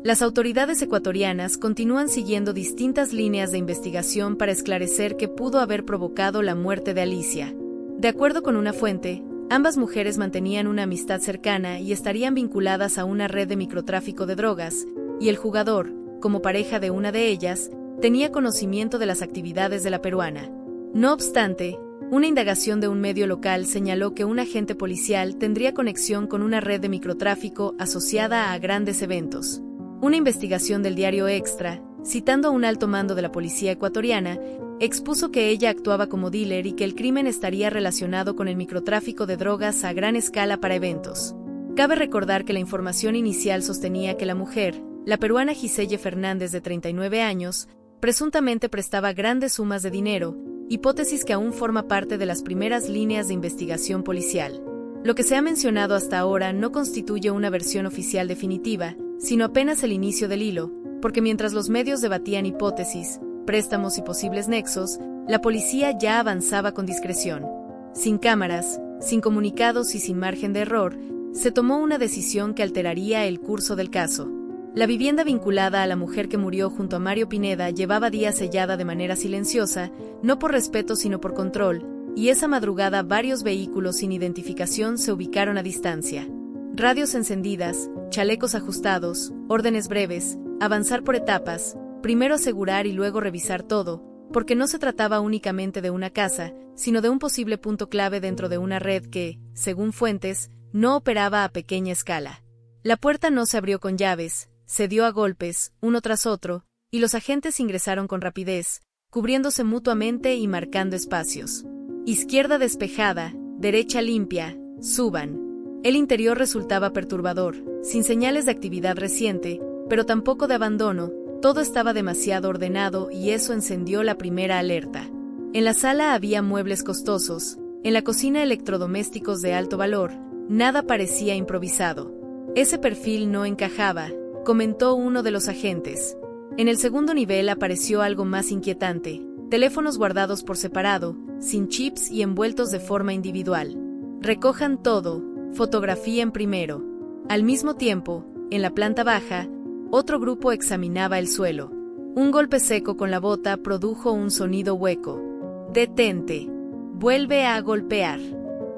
Las autoridades ecuatorianas continúan siguiendo distintas líneas de investigación para esclarecer qué pudo haber provocado la muerte de Alicia. De acuerdo con una fuente, ambas mujeres mantenían una amistad cercana y estarían vinculadas a una red de microtráfico de drogas, y el jugador, como pareja de una de ellas, tenía conocimiento de las actividades de la peruana. No obstante, una indagación de un medio local señaló que un agente policial tendría conexión con una red de microtráfico asociada a grandes eventos. Una investigación del diario Extra, citando a un alto mando de la policía ecuatoriana, expuso que ella actuaba como dealer y que el crimen estaría relacionado con el microtráfico de drogas a gran escala para eventos. Cabe recordar que la información inicial sostenía que la mujer, la peruana Giselle Fernández de 39 años, presuntamente prestaba grandes sumas de dinero, hipótesis que aún forma parte de las primeras líneas de investigación policial. Lo que se ha mencionado hasta ahora no constituye una versión oficial definitiva, sino apenas el inicio del hilo, porque mientras los medios debatían hipótesis, préstamos y posibles nexos, la policía ya avanzaba con discreción. Sin cámaras, sin comunicados y sin margen de error, se tomó una decisión que alteraría el curso del caso. La vivienda vinculada a la mujer que murió junto a Mario Pineda llevaba días sellada de manera silenciosa, no por respeto sino por control, y esa madrugada varios vehículos sin identificación se ubicaron a distancia. Radios encendidas, chalecos ajustados, órdenes breves, avanzar por etapas, primero asegurar y luego revisar todo, porque no se trataba únicamente de una casa, sino de un posible punto clave dentro de una red que, según fuentes, no operaba a pequeña escala. La puerta no se abrió con llaves, se dio a golpes, uno tras otro, y los agentes ingresaron con rapidez, cubriéndose mutuamente y marcando espacios. Izquierda despejada, derecha limpia, suban. El interior resultaba perturbador, sin señales de actividad reciente, pero tampoco de abandono, todo estaba demasiado ordenado y eso encendió la primera alerta. En la sala había muebles costosos, en la cocina electrodomésticos de alto valor, nada parecía improvisado. Ese perfil no encajaba, comentó uno de los agentes. En el segundo nivel apareció algo más inquietante, teléfonos guardados por separado, sin chips y envueltos de forma individual. Recojan todo, fotografíen primero. Al mismo tiempo, en la planta baja, otro grupo examinaba el suelo. Un golpe seco con la bota produjo un sonido hueco. Detente. Vuelve a golpear.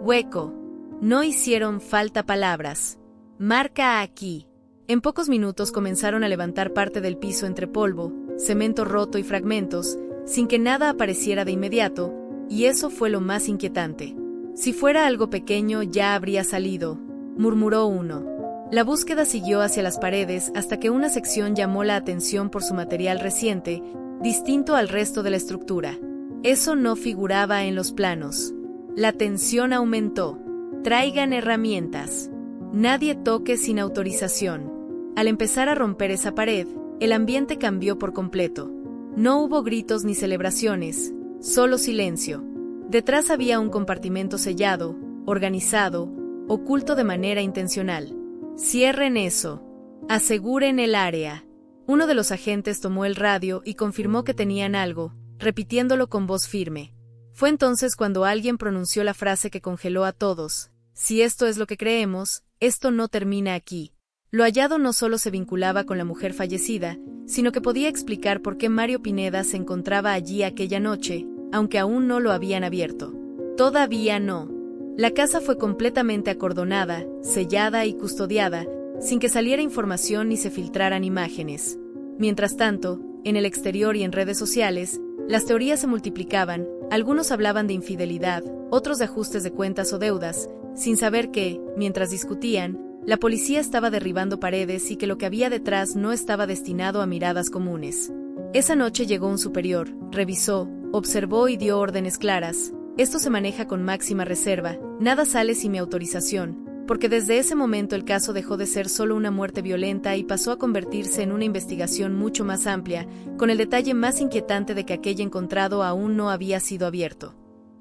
Hueco. No hicieron falta palabras. Marca aquí. En pocos minutos comenzaron a levantar parte del piso entre polvo, cemento roto y fragmentos, sin que nada apareciera de inmediato, y eso fue lo más inquietante. Si fuera algo pequeño ya habría salido, murmuró uno. La búsqueda siguió hacia las paredes hasta que una sección llamó la atención por su material reciente, distinto al resto de la estructura. Eso no figuraba en los planos. La tensión aumentó. Traigan herramientas. Nadie toque sin autorización. Al empezar a romper esa pared, el ambiente cambió por completo. No hubo gritos ni celebraciones, solo silencio. Detrás había un compartimento sellado, organizado, oculto de manera intencional. Cierren eso. Aseguren el área. Uno de los agentes tomó el radio y confirmó que tenían algo, repitiéndolo con voz firme. Fue entonces cuando alguien pronunció la frase que congeló a todos. Si esto es lo que creemos, esto no termina aquí. Lo hallado no solo se vinculaba con la mujer fallecida, sino que podía explicar por qué Mario Pineda se encontraba allí aquella noche, aunque aún no lo habían abierto. Todavía no. La casa fue completamente acordonada, sellada y custodiada, sin que saliera información ni se filtraran imágenes. Mientras tanto, en el exterior y en redes sociales, las teorías se multiplicaban, algunos hablaban de infidelidad, otros de ajustes de cuentas o deudas, sin saber que, mientras discutían, la policía estaba derribando paredes y que lo que había detrás no estaba destinado a miradas comunes. Esa noche llegó un superior, revisó, observó y dio órdenes claras. Esto se maneja con máxima reserva, nada sale sin mi autorización, porque desde ese momento el caso dejó de ser solo una muerte violenta y pasó a convertirse en una investigación mucho más amplia, con el detalle más inquietante de que aquello encontrado aún no había sido abierto.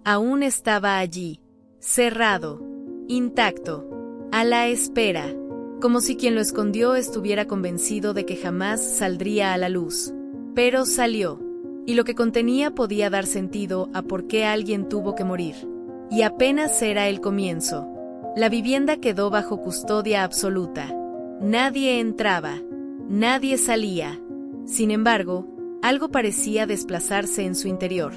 Aún estaba allí, cerrado, intacto, a la espera, como si quien lo escondió estuviera convencido de que jamás saldría a la luz. Pero salió, y lo que contenía podía dar sentido a por qué alguien tuvo que morir. Y apenas era el comienzo. La vivienda quedó bajo custodia absoluta. Nadie entraba. Nadie salía. Sin embargo, algo parecía desplazarse en su interior.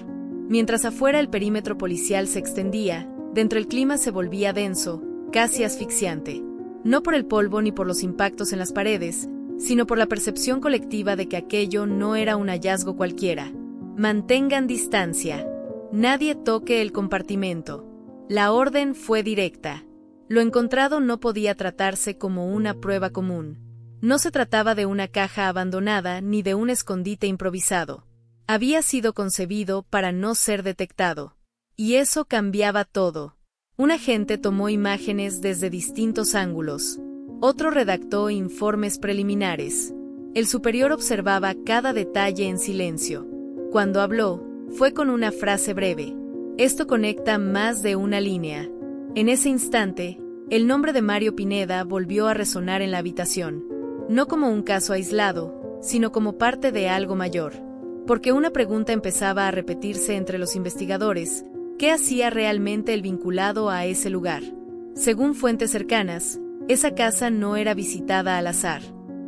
Mientras afuera el perímetro policial se extendía, dentro el clima se volvía denso, casi asfixiante. No por el polvo ni por los impactos en las paredes, sino por la percepción colectiva de que aquello no era un hallazgo cualquiera. Mantengan distancia. Nadie toque el compartimento. La orden fue directa. Lo encontrado no podía tratarse como una prueba común. No se trataba de una caja abandonada ni de un escondite improvisado. Había sido concebido para no ser detectado. Y eso cambiaba todo. Un agente tomó imágenes desde distintos ángulos. Otro redactó informes preliminares. El superior observaba cada detalle en silencio. Cuando habló, fue con una frase breve. Esto conecta más de una línea. En ese instante, el nombre de Mario Pineda volvió a resonar en la habitación. No como un caso aislado, sino como parte de algo mayor. Porque una pregunta empezaba a repetirse entre los investigadores: ¿qué hacía realmente el vinculado a ese lugar? Según fuentes cercanas, esa casa no era visitada al azar.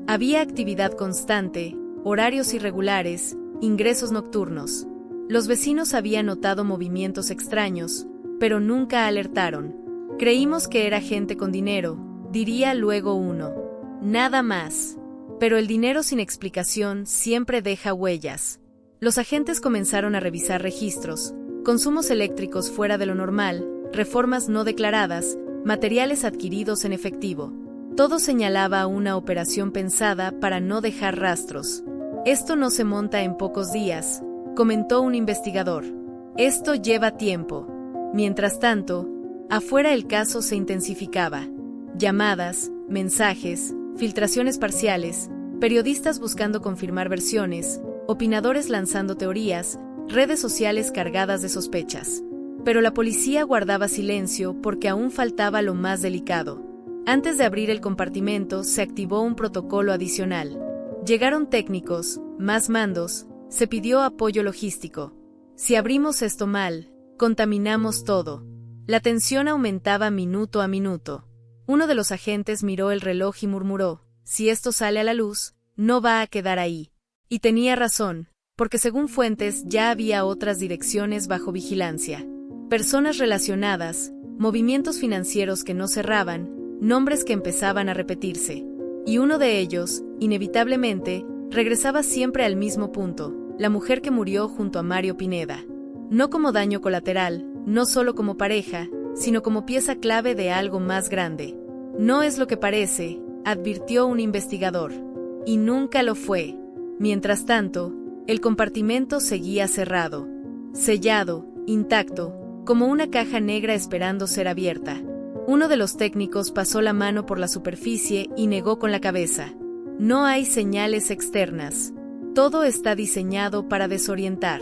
Había actividad constante, horarios irregulares, ingresos nocturnos. Los vecinos habían notado movimientos extraños, pero nunca alertaron. Creímos que era gente con dinero, diría luego uno. Nada más. Pero el dinero sin explicación siempre deja huellas. Los agentes comenzaron a revisar registros, consumos eléctricos fuera de lo normal, reformas no declaradas, materiales adquiridos en efectivo. Todo señalaba a una operación pensada para no dejar rastros. Esto no se monta en pocos días, comentó un investigador. Esto lleva tiempo. Mientras tanto, afuera el caso se intensificaba. Llamadas, mensajes, filtraciones parciales, periodistas buscando confirmar versiones, opinadores lanzando teorías, redes sociales cargadas de sospechas. Pero la policía guardaba silencio porque aún faltaba lo más delicado. Antes de abrir el compartimento se activó un protocolo adicional. Llegaron técnicos, más mandos, se pidió apoyo logístico. Si abrimos esto mal, contaminamos todo. La tensión aumentaba minuto a minuto. Uno de los agentes miró el reloj y murmuró: si esto sale a la luz, no va a quedar ahí. Y tenía razón, porque según fuentes ya había otras direcciones bajo vigilancia. Personas relacionadas, movimientos financieros que no cerraban, nombres que empezaban a repetirse. Y uno de ellos, inevitablemente, regresaba siempre al mismo punto: la mujer que murió junto a Mario Pineda. No como daño colateral, no solo como pareja, sino como pieza clave de algo más grande. No es lo que parece, advirtió un investigador. Y nunca lo fue. Mientras tanto, el compartimento seguía cerrado, sellado, intacto, como una caja negra esperando ser abierta. Uno de los técnicos pasó la mano por la superficie y negó con la cabeza. No hay señales externas. Todo está diseñado para desorientar.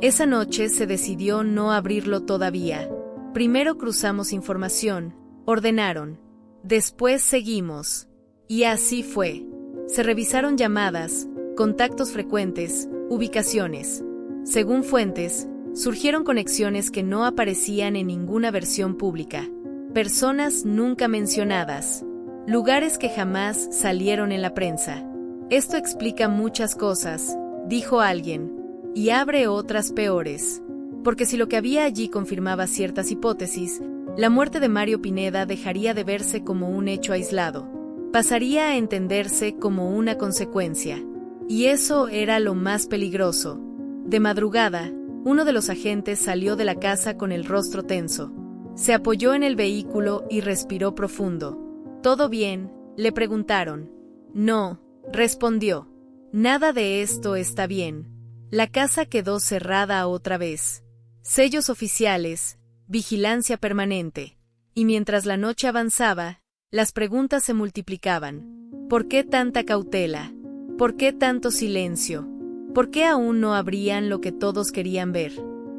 Esa noche se decidió no abrirlo todavía. Primero cruzamos información, ordenaron. Después seguimos. Y así fue. Se revisaron llamadas, contactos frecuentes, ubicaciones. Según fuentes, surgieron conexiones que no aparecían en ninguna versión pública. Personas nunca mencionadas. Lugares que jamás salieron en la prensa. Esto explica muchas cosas, dijo alguien, y abre otras peores. Porque si lo que había allí confirmaba ciertas hipótesis, la muerte de Mario Pineda dejaría de verse como un hecho aislado. Pasaría a entenderse como una consecuencia. Y eso era lo más peligroso. De madrugada, uno de los agentes salió de la casa con el rostro tenso. Se apoyó en el vehículo y respiró profundo. ¿Todo bien?, le preguntaron. No, respondió. Nada de esto está bien. La casa quedó cerrada otra vez. Sellos oficiales, vigilancia permanente. Y mientras la noche avanzaba, las preguntas se multiplicaban. ¿Por qué tanta cautela? ¿Por qué tanto silencio? ¿Por qué aún no abrían lo que todos querían ver?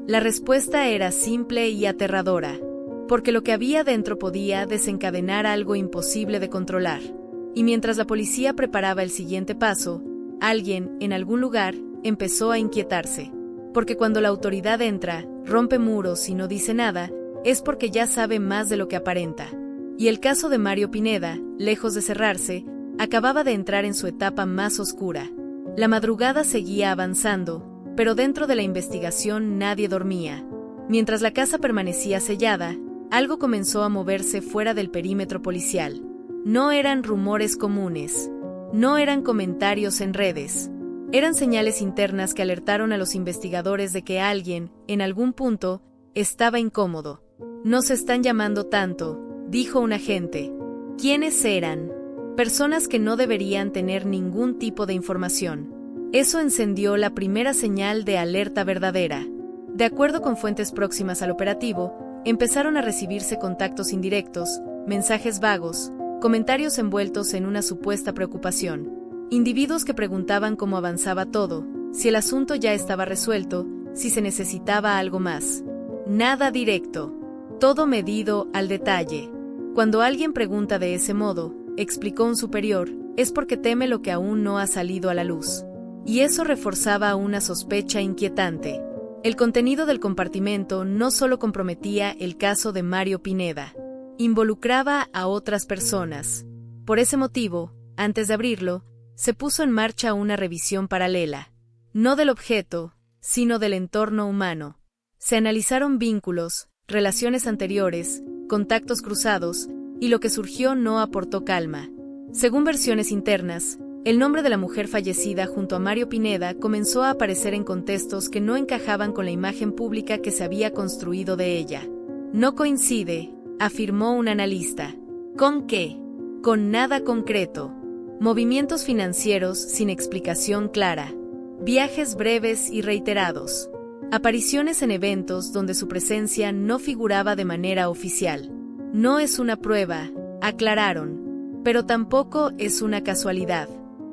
La respuesta era simple y aterradora. Porque lo que había dentro podía desencadenar algo imposible de controlar. Y mientras la policía preparaba el siguiente paso, alguien, en algún lugar, empezó a inquietarse. Porque cuando la autoridad entra, rompe muros y no dice nada, es porque ya sabe más de lo que aparenta. Y el caso de Mario Pineda, lejos de cerrarse, acababa de entrar en su etapa más oscura. La madrugada seguía avanzando, pero dentro de la investigación nadie dormía. Mientras la casa permanecía sellada, algo comenzó a moverse fuera del perímetro policial. No eran rumores comunes. No eran comentarios en redes. Eran señales internas que alertaron a los investigadores de que alguien, en algún punto, estaba incómodo. «Nos están llamando tanto», dijo un agente. ¿Quiénes eran? Personas que no deberían tener ningún tipo de información. Eso encendió la primera señal de alerta verdadera. De acuerdo con fuentes próximas al operativo, empezaron a recibirse contactos indirectos, mensajes vagos, comentarios envueltos en una supuesta preocupación. Individuos que preguntaban cómo avanzaba todo, si el asunto ya estaba resuelto, si se necesitaba algo más. Nada directo. Todo medido al detalle. Cuando alguien pregunta de ese modo, explicó un superior, es porque teme lo que aún no ha salido a la luz. Y eso reforzaba una sospecha inquietante. El contenido del compartimento no solo comprometía el caso de Mario Pineda, involucraba a otras personas. Por ese motivo, antes de abrirlo, se puso en marcha una revisión paralela, no del objeto, sino del entorno humano. Se analizaron vínculos, relaciones anteriores, contactos cruzados, y lo que surgió no aportó calma. Según versiones internas, el nombre de la mujer fallecida junto a Mario Pineda comenzó a aparecer en contextos que no encajaban con la imagen pública que se había construido de ella. No coincide, afirmó un analista. ¿Con qué? Con nada concreto. Movimientos financieros sin explicación clara. Viajes breves y reiterados. Apariciones en eventos donde su presencia no figuraba de manera oficial. No es una prueba, aclararon, pero tampoco es una casualidad.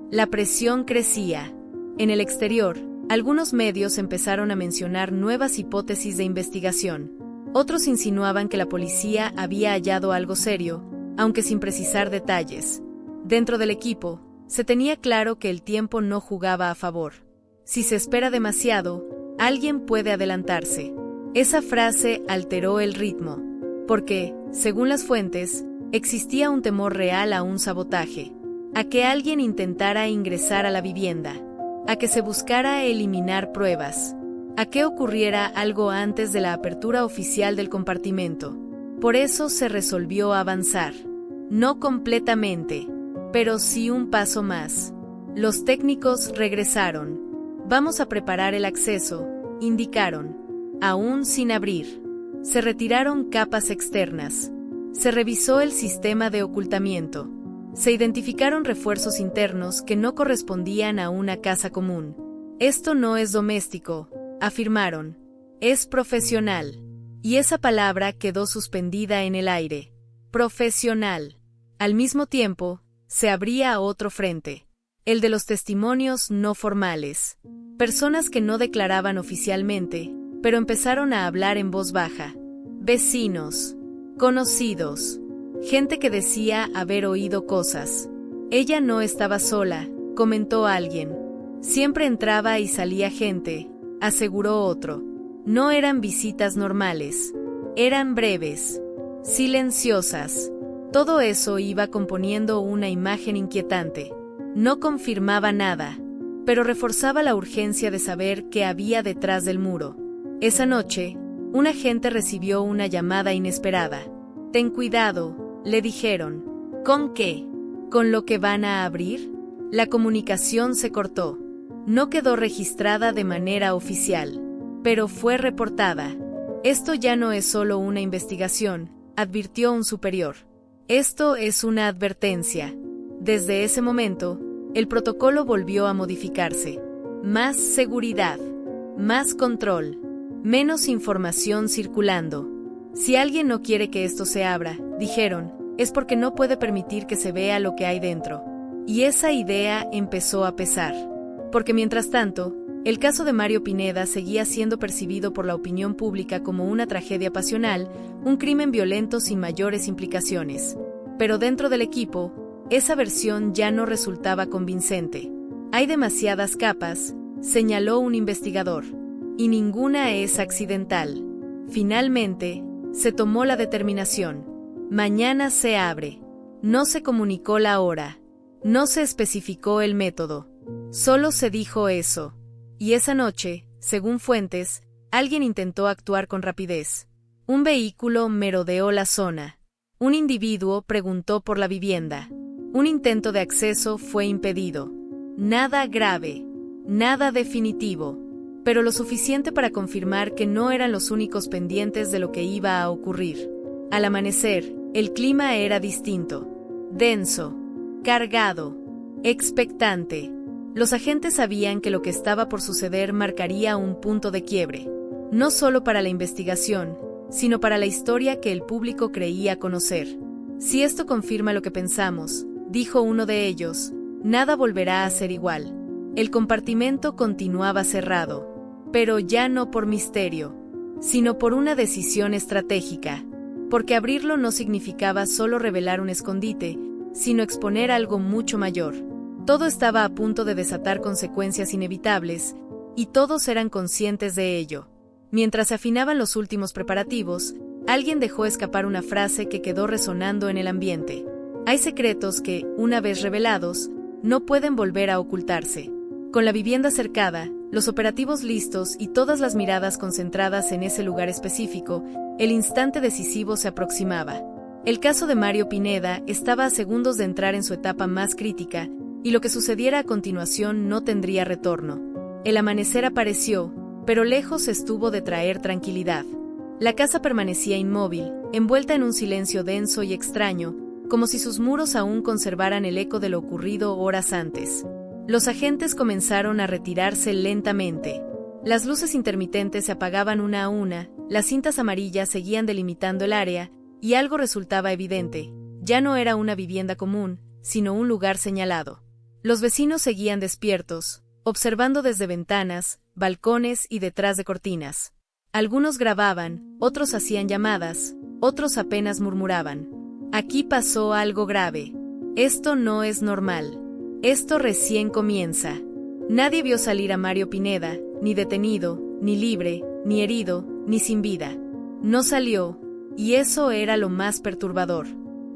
La presión crecía. En el exterior, algunos medios empezaron a mencionar nuevas hipótesis de investigación. Otros insinuaban que la policía había hallado algo serio, aunque sin precisar detalles. Dentro del equipo, se tenía claro que el tiempo no jugaba a favor. Si se espera demasiado, alguien puede adelantarse. Esa frase alteró el ritmo, porque, según las fuentes, existía un temor real a un sabotaje, a que alguien intentara ingresar a la vivienda, a que se buscara eliminar pruebas, a que ocurriera algo antes de la apertura oficial del compartimento. Por eso se resolvió avanzar. No completamente, pero sí un paso más. Los técnicos regresaron. Vamos a preparar el acceso, indicaron, aún sin abrir. Se retiraron capas externas. Se revisó el sistema de ocultamiento. Se identificaron refuerzos internos que no correspondían a una casa común. Esto no es doméstico, afirmaron. Es profesional. Y esa palabra quedó suspendida en el aire. Profesional. Al mismo tiempo, se abría otro frente. El de los testimonios no formales. Personas que no declaraban oficialmente, pero empezaron a hablar en voz baja. Vecinos. Conocidos. Gente que decía haber oído cosas. Ella no estaba sola, comentó alguien. Siempre entraba y salía gente, aseguró otro. No eran visitas normales. Eran breves. Silenciosas. Todo eso iba componiendo una imagen inquietante. No confirmaba nada, pero reforzaba la urgencia de saber qué había detrás del muro. Esa noche, un agente recibió una llamada inesperada. Ten cuidado, le dijeron. ¿Con qué? ¿Con lo que van a abrir? La comunicación se cortó. No quedó registrada de manera oficial, pero fue reportada. Esto ya no es solo una investigación, advirtió un superior. Esto es una advertencia. Desde ese momento, el protocolo volvió a modificarse. Más seguridad, más control, menos información circulando. Si alguien no quiere que esto se abra, dijeron, es porque no puede permitir que se vea lo que hay dentro. Y esa idea empezó a pesar. Porque mientras tanto, el caso de Mario Pineda seguía siendo percibido por la opinión pública como una tragedia pasional, un crimen violento sin mayores implicaciones. Pero dentro del equipo, esa versión ya no resultaba convincente. Hay demasiadas capas, señaló un investigador, y ninguna es accidental. Finalmente, se tomó la determinación. Mañana se abre. No se comunicó la hora. No se especificó el método. Solo se dijo eso. Y esa noche, según fuentes, alguien intentó actuar con rapidez. Un vehículo merodeó la zona. Un individuo preguntó por la vivienda. Un intento de acceso fue impedido. Nada grave. Nada definitivo. Pero lo suficiente para confirmar que no eran los únicos pendientes de lo que iba a ocurrir. Al amanecer, el clima era distinto. Denso. Cargado. Expectante. Los agentes sabían que lo que estaba por suceder marcaría un punto de quiebre. No solo para la investigación, sino para la historia que el público creía conocer. Si esto confirma lo que pensamos, dijo uno de ellos, nada volverá a ser igual. El compartimento continuaba cerrado, pero ya no por misterio, sino por una decisión estratégica, porque abrirlo no significaba solo revelar un escondite, sino exponer algo mucho mayor. Todo estaba a punto de desatar consecuencias inevitables, y todos eran conscientes de ello. Mientras se afinaban los últimos preparativos, alguien dejó escapar una frase que quedó resonando en el ambiente. Hay secretos que, una vez revelados, no pueden volver a ocultarse. Con la vivienda cercada, los operativos listos y todas las miradas concentradas en ese lugar específico, el instante decisivo se aproximaba. El caso de Mario Pineda estaba a segundos de entrar en su etapa más crítica, y lo que sucediera a continuación no tendría retorno. El amanecer apareció, pero lejos estuvo de traer tranquilidad. La casa permanecía inmóvil, envuelta en un silencio denso y extraño, como si sus muros aún conservaran el eco de lo ocurrido horas antes. Los agentes comenzaron a retirarse lentamente. Las luces intermitentes se apagaban una a una, las cintas amarillas seguían delimitando el área, y algo resultaba evidente: ya no era una vivienda común, sino un lugar señalado. Los vecinos seguían despiertos, observando desde ventanas, balcones y detrás de cortinas. Algunos grababan, otros hacían llamadas, otros apenas murmuraban. Aquí pasó algo grave. Esto no es normal. Esto recién comienza. Nadie vio salir a Mario Pineda, ni detenido, ni libre, ni herido, ni sin vida. No salió, y eso era lo más perturbador.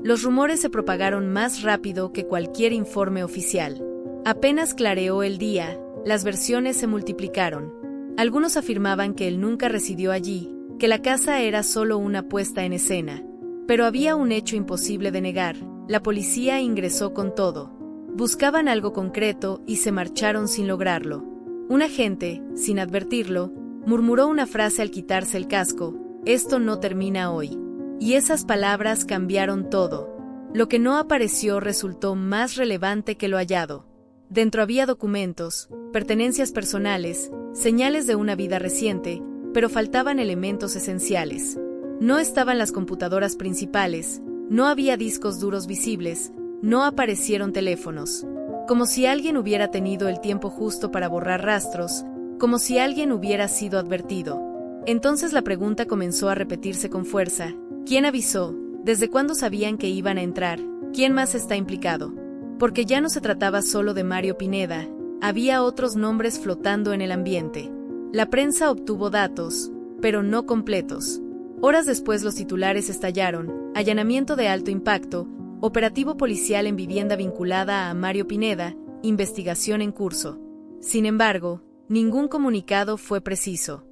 Los rumores se propagaron más rápido que cualquier informe oficial. Apenas clareó el día, las versiones se multiplicaron. Algunos afirmaban que él nunca residió allí, que la casa era solo una puesta en escena. Pero había un hecho imposible de negar: la policía ingresó con todo. Buscaban algo concreto y se marcharon sin lograrlo. Un agente, sin advertirlo, murmuró una frase al quitarse el casco: «Esto no termina hoy». Y esas palabras cambiaron todo. Lo que no apareció resultó más relevante que lo hallado. Dentro había documentos, pertenencias personales, señales de una vida reciente, pero faltaban elementos esenciales. No estaban las computadoras principales, no había discos duros visibles, no aparecieron teléfonos. Como si alguien hubiera tenido el tiempo justo para borrar rastros, como si alguien hubiera sido advertido. Entonces la pregunta comenzó a repetirse con fuerza: ¿quién avisó? ¿Desde cuándo sabían que iban a entrar? ¿Quién más está implicado? Porque ya no se trataba solo de Mario Pineda, había otros nombres flotando en el ambiente. La prensa obtuvo datos, pero no completos. Horas después los titulares estallaron: allanamiento de alto impacto, operativo policial en vivienda vinculada a Mario Pineda, investigación en curso. Sin embargo, ningún comunicado fue preciso.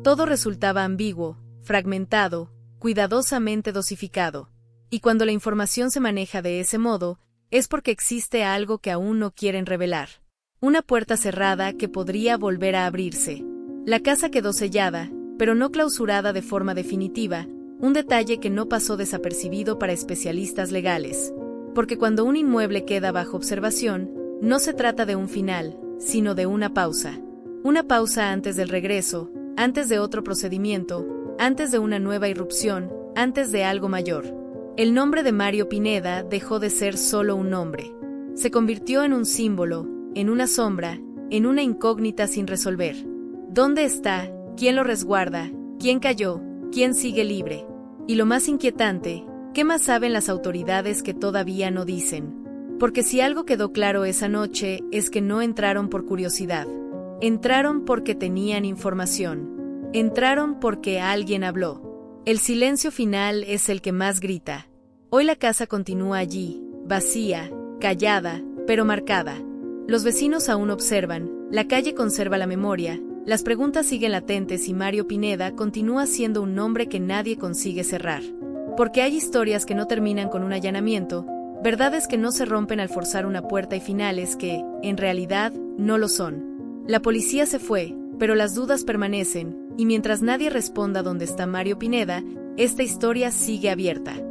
Todo resultaba ambiguo, fragmentado, cuidadosamente dosificado. Y cuando la información se maneja de ese modo, es porque existe algo que aún no quieren revelar. Una puerta cerrada que podría volver a abrirse. La casa quedó sellada, pero no clausurada de forma definitiva, un detalle que no pasó desapercibido para especialistas legales. Porque cuando un inmueble queda bajo observación, no se trata de un final, sino de una pausa. Una pausa antes del regreso, antes de otro procedimiento, antes de una nueva irrupción, antes de algo mayor. El nombre de Mario Pineda dejó de ser solo un nombre. Se convirtió en un símbolo, en una sombra, en una incógnita sin resolver. ¿Dónde está? ¿Quién lo resguarda? ¿Quién cayó? ¿Quién sigue libre? Y lo más inquietante, ¿qué más saben las autoridades que todavía no dicen? Porque si algo quedó claro esa noche es que no entraron por curiosidad. Entraron porque tenían información. Entraron porque alguien habló. El silencio final es el que más grita. Hoy la casa continúa allí, vacía, callada, pero marcada. Los vecinos aún observan, la calle conserva la memoria, las preguntas siguen latentes y Mario Pineda continúa siendo un nombre que nadie consigue cerrar. Porque hay historias que no terminan con un allanamiento, verdades que no se rompen al forzar una puerta y finales que, en realidad, no lo son. La policía se fue, pero las dudas permanecen, y mientras nadie responda dónde está Mario Pineda, esta historia sigue abierta.